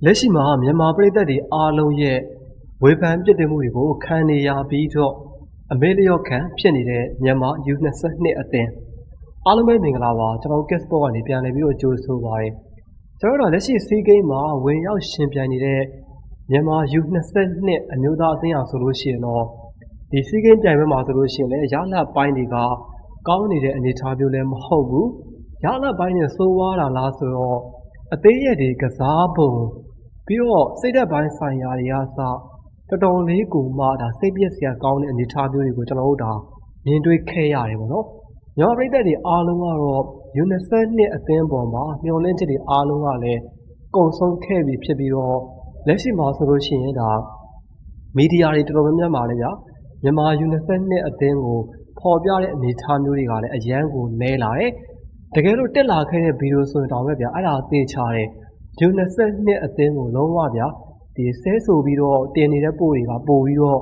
လက်ရှိမှာမြန်မာပရိသတ်တွေအားလုံးရဲ့ဝေဖန်ပြစ်တင်မှုတွေကိုခံနေရပြီးတော့အမေလျော့ခံဖြစ်နေတဲ့မြန်မာ U22 အသင်းအားလုံးပဲမင်္ဂလာပါကျွန်တော် Guest Sport ကနေပြန်လည်ပြီးတော့ကြိုဆိုပါရစေကျွန်တော်တို့လက်ရှိစီးကိန်းမှာဝင်ရောက်ရှင်ပြိုင်နေတဲ့မြန်မာ U22 အမျိုးသားအသင်းအားဆိုလို့ရှိရင်တော့ဒီစီးကိန်းပြိုင်ပွဲမှာဆိုလို့ရှိရင်လည်းရလဒ်ပိုင်းတွေကကောင်းနေတဲ့အနေအထားမျိုးလည်းမဟုတ်ဘူးရလဒ်ပိုင်းနဲ့စိုးဝါးတာလားဆိုတော့အသေးရဲ့ဒီကစားပုံပြီးတော့စိတ်ဓာတ်ပိုင်းဆိုင်ရာတွေကစတော်တော်လေးကိုမှဒါစိတ်ပြည့်စရာကောင်းတဲ့အနေအထားမျိုးတွေကိုကျွန်တော်တို့ဒါမြင်တွေ့ခဲ့ရတယ်ပေါ့နော်။မြန်မာပြည်သက်တွေအားလုံးကတော့ U22 အသင်းပေါ်မှာမျှော်လင့်ချက်တွေအားလုံးကလည်းကုန်ဆုံးခဲ့ပြီဖြစ်ပြီးတော့လက်ရှိမှာဆိုလို့ရှိရင်ဒါမီဒီယာတွေတော်တော်များများမှာလည်းဗျာမြန်မာ U22 အသင်းကိုပေါ်ပြတဲ့အနေအထားမျိုးတွေကလည်းအရန်ကိုနဲလာတယ်။တကယ်လို့တက်လာခဲ့တဲ့ဗီဒီယိုဆိုရင်တော့ဗျာအဲ့ဒါသိချတယ်။ U22 အသင်းကိုလုံးဝဗျာဒီဆဲဆိုပြီးတော့တင်နေတဲ့ပို့တွေကပို့ပြီးတော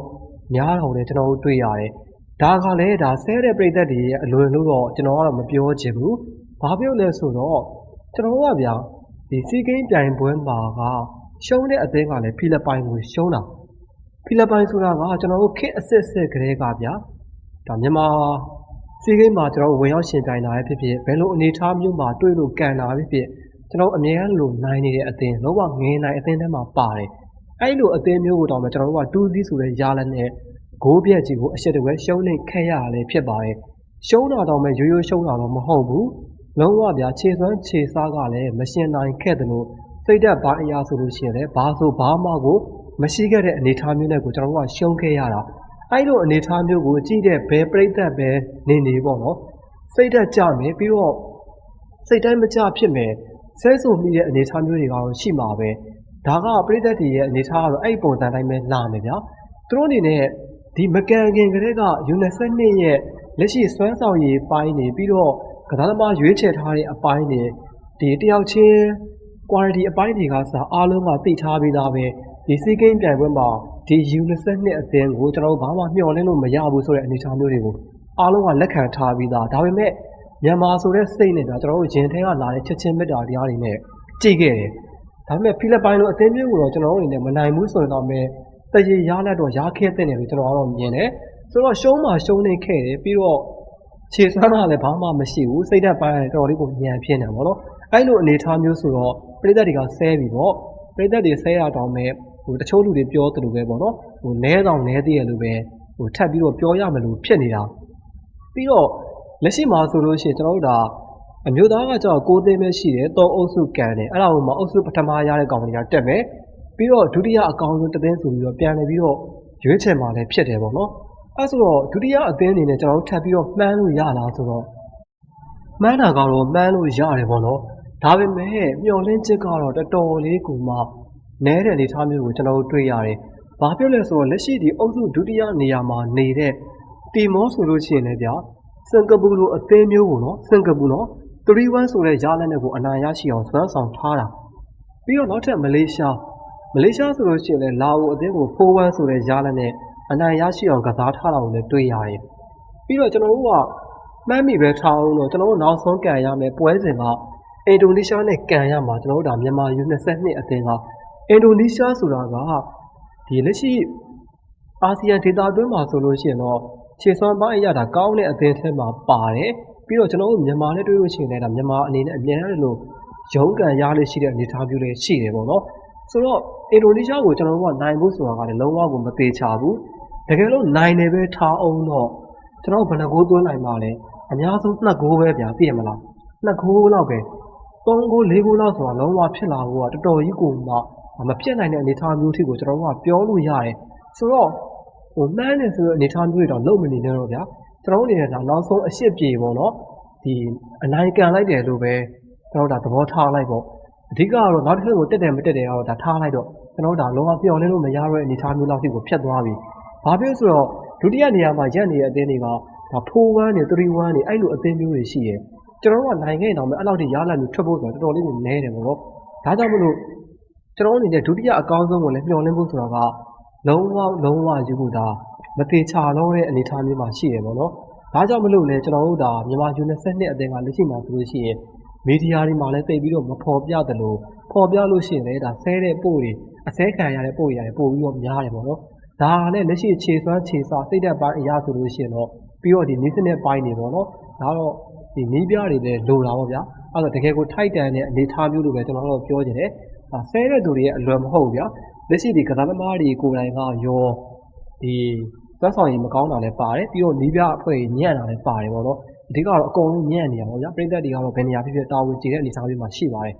့များတော့လည်းကျွန်တော်တို့တွေ့ရတယ်။ဒါကလည်းဒါဆဲတဲ့ပြည်သက်တွေရဲ့အလွန်လို့တော့ကျွန်တော်ကတော့မပြောချင်ဘူး။ဘာပြောလဲဆိုတော့ကျွန်တော်တို့ကဗျာဒီစီးကိန်းပြိုင်ပွဲမှာကရှုံးတဲ့အသင်းကလည်းဖိလစ်ပိုင်ကိုရှုံးတာ။ဖိလစ်ပိုင်ဆိုတာကကျွန်တော်တို့ခေတ်အစစ်စစ်ကလေးကဗျာဒါမြန်မာစီးကိန်းမှာကျွန်တော်တို့ဝင်ရောက်ရှင်ပြိုင်တာဖြစ်ဖြစ်ဘယ်လိုအနေအထားမျိုးမှာတွေ့လို့ကန်တာဖြစ်ဖြစ်ကျွန်တော်အမြဲတမ်းလိုနိုင်နေတဲ့အသင်းလုံးဝငင်းနိုင်အသင်းထဲမှာပါတယ်အဲ့လိုအသင်းမျိုးကိုတော့ကျွန်တော်တို့ကတူးစီးဆိုတဲ့ရာလက်နဲ့ဂိုးပြက်ကြီးကိုအရှက်တဝဲရှုံးနေခဲ့ရတာလည်းဖြစ်ပါတယ်ရှုံးတာတော့မှရိုးရိုးရှုံးတာတော့မဟုတ်ဘူးလုံးဝဗျာခြေစွမ်းခြေစားကလည်းမရှင်နိုင်ခဲ့တယ်လို့စိတ်ဓာတ်ပိုင်းအရာဆိုလို့ရှိရင်လည်းဘာဆိုဘာမှကိုမရှိခဲ့တဲ့အနေအထားမျိုးနဲ့ကိုကျွန်တော်တို့ကရှုံးခဲ့ရတာအဲ့လိုအနေအထားမျိုးကိုကြည့်တဲ့ဘယ်ပြိသက်ပဲနေပေါ့နော်စိတ်ဓာတ်ကြမယ်ပြီးတော့စိတ်တိုင်းမကြဖြစ်မယ်ဆဲဆိုမိတဲ့အနေအထားမျိုးတွေကတော့ရှိမှာပဲဒါကပရိသတ်တွေရဲ့အနေအထားကတော့အဲ့ပုံစံတိုင်းပဲလာမယ်ဗျာသူတို့အနေနဲ့ဒီမကန်ခင်ကလေးက U22 ရဲ့လက်ရှိစွမ်းဆောင်ရည်ပိုင်းနေပြီးတော့ကစားသမားရွေးချယ်ထားတဲ့အပိုင်းနေဒီတယောက်ချင်း quality အပိုင်းတွေကစအားလုံးကသိထားပြီးသားပဲဒီစီးကိန်းပြိုင်ပွဲမှာဒီ U22 အသင်းကိုကျွန်တော်တို့ဘာမှမျှော်လင့်လို့မရဘူးဆိုတဲ့အနေအထားမျိုးတွေကိုအားလုံးကလက်ခံထားပြီးသားဒါပေမဲ့မြန်မာဆိုတဲ့စိတ်နဲ့ကျွန်တော်တို့ရင်ထဲကလာတဲ့ချက်ချင်းမေတ္တာတရားတွေနဲ့ကြည့်ခဲ့တယ်ဒါပေမဲ့ဖိလစ်ပိုင်လိုအသင်းမျိုးကိုတော့ကျွန်တော်တို့အနေနဲ့မနိုင်ဘူးဆိုရင်တော့မဲတရေရလက်တော့ရခဲ့တဲ့နေလို့ကျွန်တော်ကတော့မြင်တယ်ဆိုတော့ရှုံးမှရှုံးနေခဲ့တယ်ပြီးတော့ခြေစွမ်းကလည်းဘာမှမရှိဘူးစိတ်ဓာတ်ပိုင်းလည်းတော်တော်လေးကိုညံဖြစ်နေပါတော့အဲ့လိုအနေအထားမျိုးဆိုတော့ပြည်သက်တွေကဆဲပြီပေါ့ပြည်သက်တွေဆဲရတော့မဲတချို့လူတွေပြောသလိုပဲပေါ့နော်နဲတော့နဲသေးရလို့ပဲထပ်ပြီးတော့ပြောရမလို့ဖြစ်နေတာပြီးတော့လက်ရှိမှာဆိုလို့ရှိရင်ကျွန်တော်တို့ဒါအမျိုးသားကကြောက်6သိန်းပဲရှိတယ်3အုပ်စုကန်တယ်အဲ့ဒါကိုမှအုပ်စုပထမရတဲ့ကောင်တွေကတက်မယ်ပြီးတော့ဒုတိယအကောင်ဆုံးတစ်သိန်းဆိုပြီးတော့ပြန်နေပြီးတော့ရွေးချယ်မှာလည်းဖြစ်တယ်ပေါ့နော်အဲ့ဆိုတော့ဒုတိယအသင်းအနေနဲ့ကျွန်တော်တို့ထပ်ပြီးတော့မှန်းလို့ရလားဆိုတော့မှန်းတာကတော့မှန်းလို့ရတယ်ပေါ့နော်ဒါပေမဲ့မျှော်လင့်ချက်ကတော့တော်တော်လေးကိုမှနဲတဲ့အနေအထားမျိုးကိုကျွန်တော်တို့တွေ့ရတယ်ဘာဖြစ်လဲဆိုတော့လက်ရှိဒီအုပ်စုဒုတိယနေရာမှာနေတဲ့တီမောဆိုလို့ရှိရင်လည်းဗျာစင်ကာပူလိုအသင်းမျိုးကိုနော်စင်ကာပူနော်3-1ဆိုတဲ့ရလဒ်နဲ့ကိုအနိုင်ရရှိအောင်စွမ်းဆောင်ထားတာပြီးတော့နောက်ထပ်မလေးရှားဆိုလို့ရှိရင်လည်းလာအိုအသင်းကို4-1ဆိုတဲ့ရလဒ်နဲ့အနိုင်ရရှိအောင်ကစားထားတာကိုလည်းတွေ့ရတယ်ပြီးတော့ကျွန်တော်တို့ကမှန်းမိပဲထားအောင်တော့ကျွန်တော်တို့နောက်ဆုံးကန်ရမယ်ပွဲစဉ်ကအင်ဒိုနီးရှားနဲ့ကန်ရမှာကျွန်တော်တို့ဒါမြန်မာ U22 အသင်းကအင်ဒိုနီးရှားဆိုတာကဒီလက်ရှိအာဆီယံဒေသအတွင်းမှာဆိုလို့ရှိရင်တော့ခြေစွမ်းပိုင်းအရာဒါကောင်းတဲ့အသင်းထဲမှာပါတယ်ပြီးတော့ကျွန်တော်တို့မြန်မာနဲ့တွေ့လို့ရှိရင်လည်းဒါမြန်မာအနေနဲ့အများကြီးလို့ရုန်းကန်ရလို့ရှိတဲ့အနေအထားမျိုးလေးရှိတယ်ပေါ့နော်ဆိုတော့အင်ဒိုနီးရှားကိုကျွန်တော်တို့ကနိုင်ဖို့ဆိုတာကလည်းလုံးဝကိုမသေးချဘူးတကယ်လို့နိုင်တယ်ပဲထားအောင်တော့ကျွန်တော်ဘယ်နှဂိုးသွင်းနိုင်မှာလဲအများဆုံး2ဂိုးပဲဗျာသိရမလား2ဂိုးလောက်ပဲ3ဂိုး4ဂိုးလောက်ဆိုတာလုံးဝဖြစ်လာဖို့ကတော်တော်ကြီးကိုမှမဖြစ်နိုင်တဲ့အနေအထားမျိုးထိကိုကျွန်တော်တို့ကပြောလို့ရတယ်ဆိုတော့မှန်းနေဆိုတဲ့အနေအထားမျိုးတွေတော့လုံးမနေနဲ့တော့ဗျာကျွန်တော်တို့အနေနဲ့ဒါနောက်ဆုံးအရှစ်ပြေပေါ့နော်ဒီအနိုင်ကန်လိုက်တယ်လို့ပဲကျွန်တော်တို့ဒါသဘောထားလိုက်ပေါ့အဓိကတော့နောက်တစ်ခါကိုတက်တယ်မတက်တယ်ကတော့ဒါထားလိုက်တော့ကျွန်တော်တို့ဒါလုံးဝပြောင်းလဲလို့မရတော့တဲ့အနေအထားမျိုးလောက်ထိကိုဖြတ်သွားပြီဘာဖြစ်ဆိုတော့ဒုတိယနေရာမှာရက်နေတဲ့အသင်းတွေကဒါ4-1နေ3-1နေအဲ့လိုအသင်းမျိုးတွေရှိတယ်ကျွန်တော်တို့ကနိုင်ခဲ့တော့မှအဲ့လောက်ထိရလာမျိုးထွက်ဖို့ဆိုတော့တော်တော်လေးကိုနဲတယ်ပေါ့နော်ဒါကြောင့်မလို့ကျွန်တော်တို့အနေနဲ့ဒုတိယအကောင်းဆုံးကိုလည်းမျှော်လင့်ဖို့ဆိုတာကလုံးဝယူဖို့ဒါမသေးချာတော့တဲ့အနေအထားမျိုးမှာရှိတယ်ပေါ့နော်ဒါကြောင့်မလို့လဲကျွန်တော်တို့ဒါမြန်မာ U22 အသင်းကလက်ရှိမှာဆိုလို့ရှိရင် မီဒီယာတွေမှာလည်းတိတ်ပြီးတော့မဖော်ပြသလိုဖော်ပြလို့ရှိရင်လည်းဒါဆဲတဲ့ပို့တွေအဆဲခံရတဲ့ပို့တွေပို့ပြီးတော့များတယ်ပေါ့နော်ဒါနဲ့လက်ရှိခြေစွမ်းခြေစာစိတ်သက်ပိုင်းအရာဆိုလို့ရှိရင်တော့ပြီးတော့ဒီနီးစနစ်ပိုင်းတွေပေါ့နော်ဒါတော့ဒီနီးပြတွေလည်းလိုတာပေါ့ဗျာအဲ့တော့တကယ်ကိုထိုက်တန်တဲ့အနေထားမျိုးလို့ပဲကျွန်တော်တို့ပြောချင်တယ်ဆဲတဲ့သူတွေရဲ့အလွယ်မဟုတ်ဗျာလက်ရှိဒီကစားသမားတွေကိုယ်တိုင်ကရောဒီသွမ်းဆောင်ရည်မကောင်းတာလည်းပါတယ်ပြီးတော့နီးပြအဖွဲ့ညံ့တာလည်းပါတယ်ပေါ့နော်အဓိကတော့အကုန်လုံးညံ့နေရပါဗျာပြည်သက်တွေကတော့ဘယ်နေရာဖြစ်ဖြစ်တာဝန်ကျတဲ့အနေအထားမျိုးမှာရှိပါတယ်